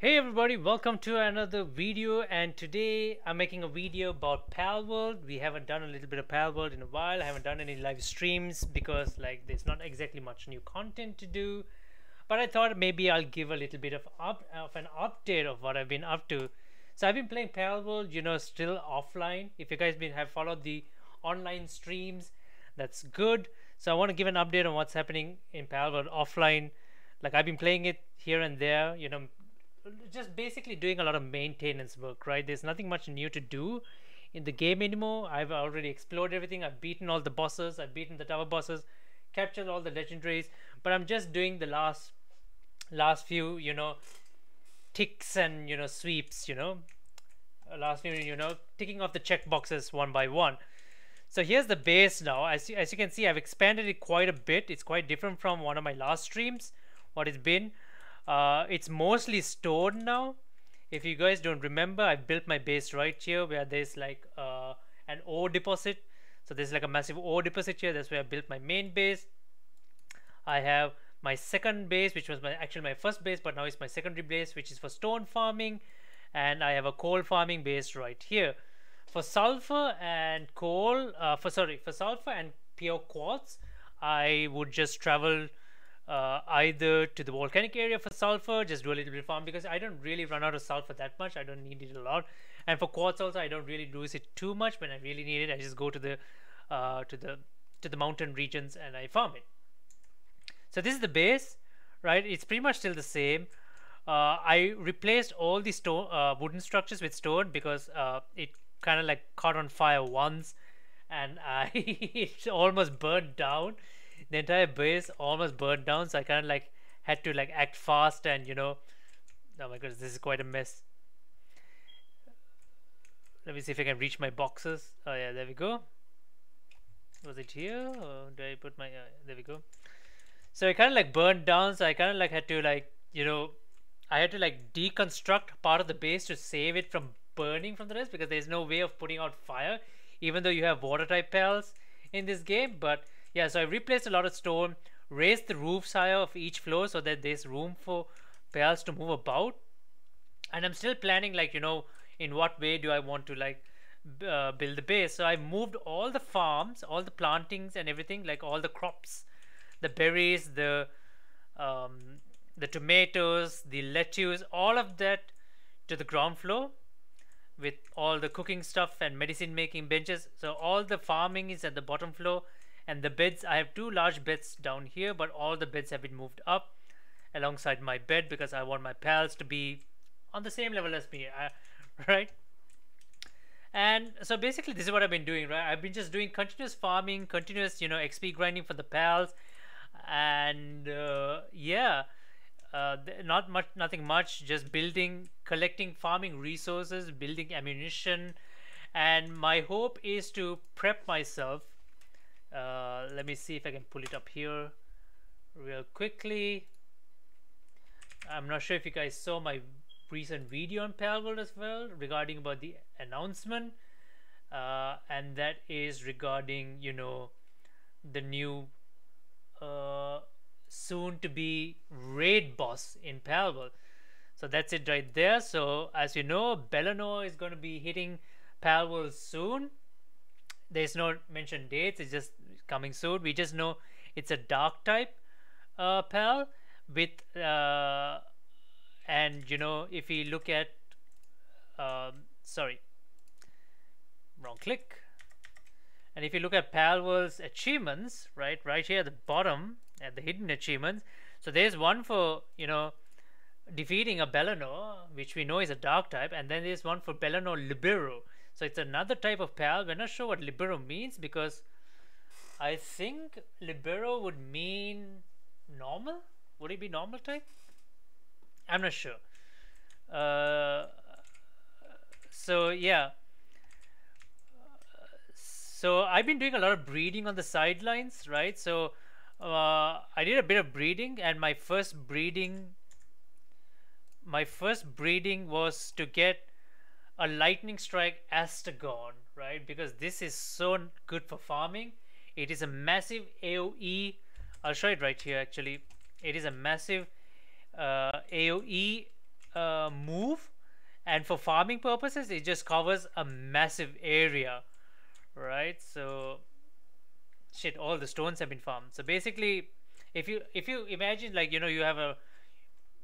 Hey everybody, welcome to another video, and today I'm making a video about Palworld. We haven't done a little bit of Palworld in a while. I haven't done any live streams because there's not exactly much new content to do. But I thought maybe I'll give a little bit of an update of what I've been up to. So I've been playing Palworld, still offline. If you guys have followed the online streams, that's good. So I want to give an update on what's happening in Palworld offline. Like I've been playing it here and there, just basically doing a lot of maintenance work, right? There's nothing much new to do in the game anymore. I've already explored everything. I've beaten all the bosses. I've beaten the tower bosses, captured all the legendaries, but I'm just doing the last few, ticks and sweeps, last few, ticking off the check boxes one by one. So here's the base now. As you can see, I've expanded it quite a bit. It's quite different from one of my last streams, what it's been. It's mostly stone now. If you guys don't remember, I built my base right here where there's an ore deposit. So there's like a massive ore deposit here. That's where I built my main base. I have my second base, which was actually my first base, but now it's my secondary base, which is for stone farming. And I have a coal farming base right here. For sulfur and coal, for sulfur and pure quartz, I would just travel either to the volcanic area for sulfur, just do a little bit of farm because I don't really run out of sulfur that much. I don't need it a lot. And for quartz also, I don't really lose it too much. When I really need it, I just go to the mountain regions and I farm it. So this is the base, right? It's pretty much still the same. I replaced all the stone wooden structures with stone because it kind of caught on fire once and it almost burned down. The entire base almost burned down, so I kind of had to act fast and oh my goodness, this is quite a mess. Let me see if I can reach my boxes. Oh yeah, there we go. Was it here or did I put my there we go. So it kind of burned down, so I kind of had to I had to deconstruct part of the base to save it from burning from the rest because there's no way of putting out fire even though you have water type pals in this game. But yeah, so I replaced a lot of stone, raised the roofs higher of each floor so that there's room for pals to move about. And I'm still planning in what way do I want to build the base. So I moved all the farms, all the plantings and everything, all the crops, the berries, the tomatoes, the lettuce, all of that to the ground floor with all the cooking stuff and medicine making benches. So all the farming is at the bottom floor. And the beds, I have two large beds down here, but all the beds have been moved up alongside my bed because I want my pals to be on the same level as me, right? And so basically this is what I've been doing, right? I've been just doing continuous farming, continuous, XP grinding for the pals. And yeah, nothing much, just building, collecting farming resources, building ammunition. And my hope is to prep myself. Let me see if I can pull it up here real quickly. I'm not sure if you guys saw my recent video on Palworld as well regarding about the announcement, and that is regarding the new soon to be raid boss in Palworld. So that's it right there. So as you know, Bellanoir is going to be hitting Palworld soon. There's no mentioned dates, it's just coming soon. We just know it's a dark type pal with and if we look at sorry, wrong click. And if you look at Palworld's achievements, right here at the bottom at the hidden achievements, so there's one for defeating a Bellanoir, which we know is a dark type, and then there's one for Bellanoir Libero. So it's another type of pal. We're not sure what Libero means because I think Libero would mean normal. Would it be normal type? I'm not sure. So yeah. So I've been doing a lot of breeding on the sidelines, right? So I did a bit of breeding, and my first breeding was to get a lightning strike Astagon, right? Because this is so good for farming. It is a massive AoE. I'll show it right here actually. It is a massive AoE move, and for farming purposes it just covers a massive area, right? So shit, all the stones have been farmed. So basically, if you imagine, like, you know, you have a,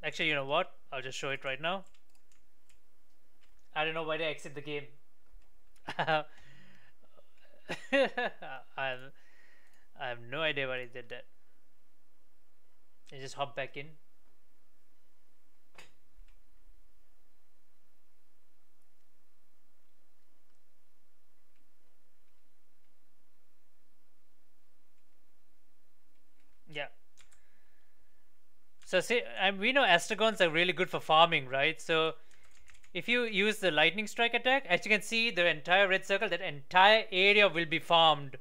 actually, you know what, I'll just show it right now. I don't know why they exit the game. I have no idea why he did that. I just hop back in. Yeah. So see, we know astragons are really good for farming, right? So if you use the lightning strike attack, as you can see, the entire red circle, that entire area will be farmed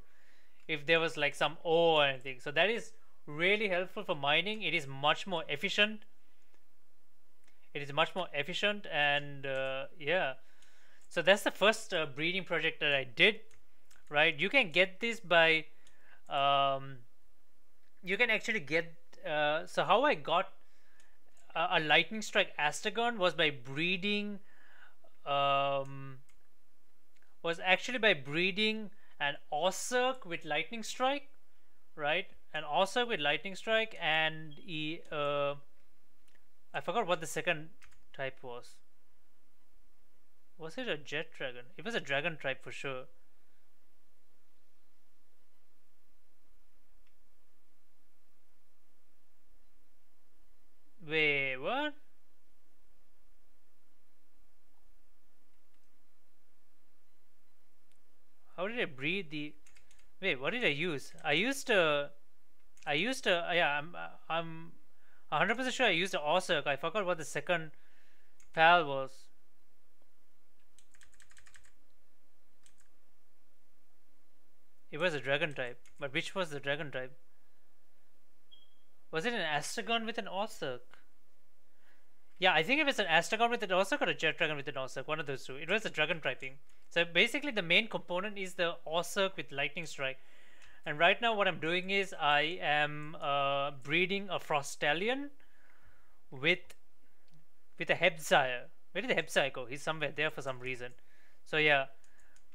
if there was like some ore or anything. So that is really helpful for mining. It is much more efficient. It is much more efficient, and yeah. So that's the first breeding project that I did, right? You can get this by, you can actually get, so how I got a lightning strike astragon was by breeding, was actually by breeding an Osirk with lightning strike, right? An Osirk with lightning strike, and I forgot what the second type was. Was it a jet dragon? It was a dragon type for sure. Wait, what? How did I breed the? Wait, what did I use? I used a. Yeah, I'm 100% sure I used a Osirk. I forgot what the second pal was. It was a dragon type, but which was the dragon type? Was it an Astragon with an Osirk? Yeah, I think it was an Astragon with an Osirk or a Jet Dragon with an Osirk, one of those two. It was a dragon typing. So basically the main component is the Osirk with lightning strike. And right now what I'm doing is I am breeding a Frostallion with a Hebsire. Where did the Hebsire go? He's somewhere there for some reason. So yeah,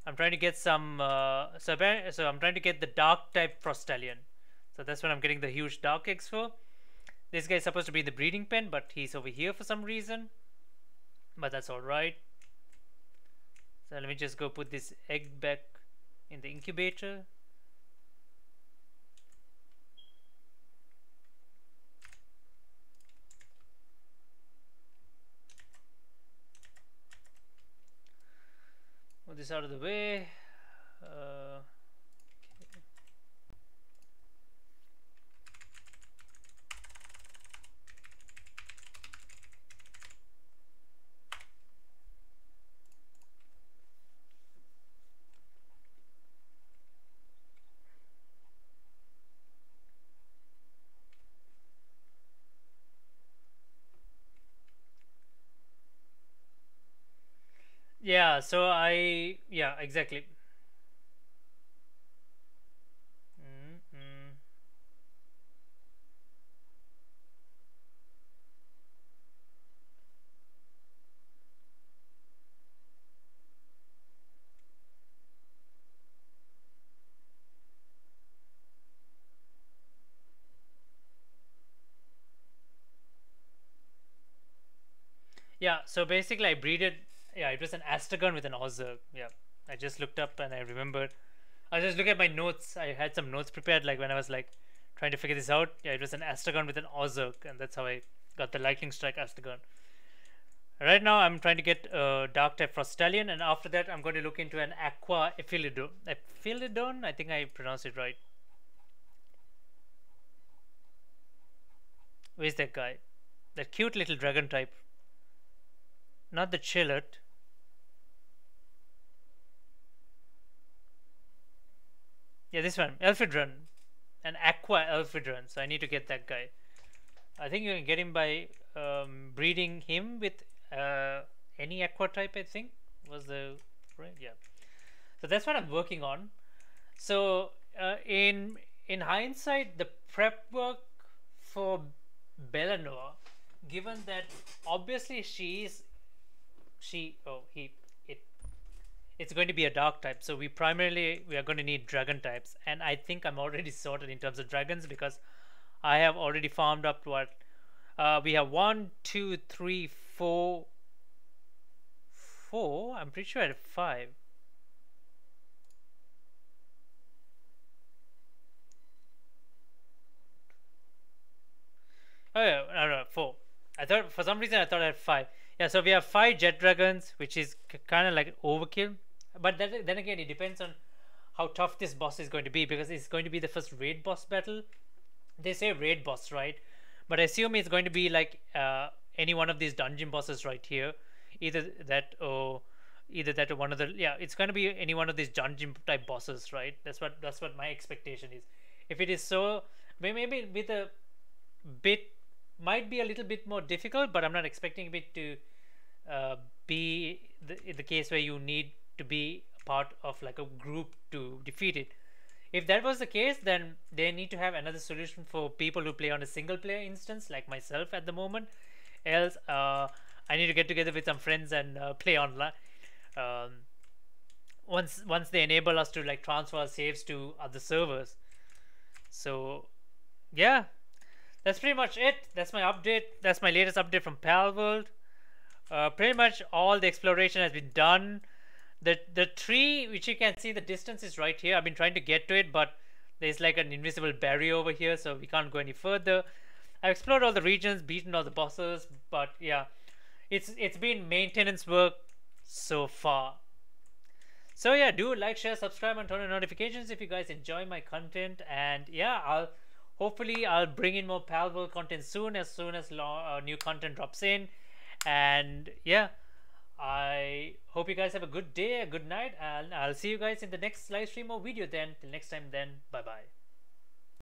I'm trying to get some so I'm trying to get the dark type Frostallion. So that's what I'm getting the huge dark eggs for. This guy is supposed to be in the breeding pen, but he's over here for some reason. But that's alright. So let me just go put this egg back in the incubator. Move this out of the way. Yeah, so yeah, exactly. Yeah, so basically I breeded, yeah, it was an Astragon with an Osirk. Yeah, I just looked up and I remembered. I just look at my notes. I had some notes prepared, like when I was like trying to figure this out. Yeah, it was an Astragon with an Osirk, and that's how I got the lightning strike Astragon. Right now I'm trying to get a dark type Frostallion, and after that I'm going to look into an Aqua Ephilidon. Ephilidon? I think I pronounced it right. Where's that guy? That cute little dragon type. Not the Chillet. Yeah, this one. Elphidron. An Aqua Elphidron. So I need to get that guy. I think you can get him by breeding him with any aqua type, I think. Was the right? Yeah. So that's what I'm working on. So in hindsight, the prep work for Bellanoir given that obviously she oh he it it's going to be a dark type, so we are going to need dragon types, and I think I'm already sorted in terms of dragons because I have already farmed up to what we have one, two, three, four. I'm pretty sure I have five. Oh yeah, no, four. I thought for some reason I thought I had five. Yeah, so we have five jet dragons, which is kind of like overkill. But then again, it depends on how tough this boss is going to be because it's going to be the first raid boss battle. They say raid boss, right? But I assume it's going to be like any one of these dungeon bosses right here, either that or one of the it's going to be any one of these dungeon type bosses, right? That's what my expectation is. If it is so, maybe with a bit might be a little bit more difficult, but I'm not expecting it to be the case where you need to be a part of like a group to defeat it. If that was the case, then they need to have another solution for people who play on a single player instance like myself at the moment. Else I need to get together with some friends and play online. Once they enable us to like transfer our saves to other servers. So yeah, that's pretty much it. That's my update. That's my latest update from Palworld. Pretty much all the exploration has been done. The tree, which you can see the distance, is right here. I've been trying to get to it, but there's like an invisible barrier over here, so we can't go any further. I've explored all the regions, beaten all the bosses, but yeah, it's been maintenance work so far. So yeah, do like, share, subscribe, and turn on notifications if you guys enjoy my content. And yeah, I'll bring in more Palworld content soon as new content drops in. And yeah, I hope you guys have a good day, a good night, and I'll see you guys in the next live stream or video then. Till next time then, bye bye.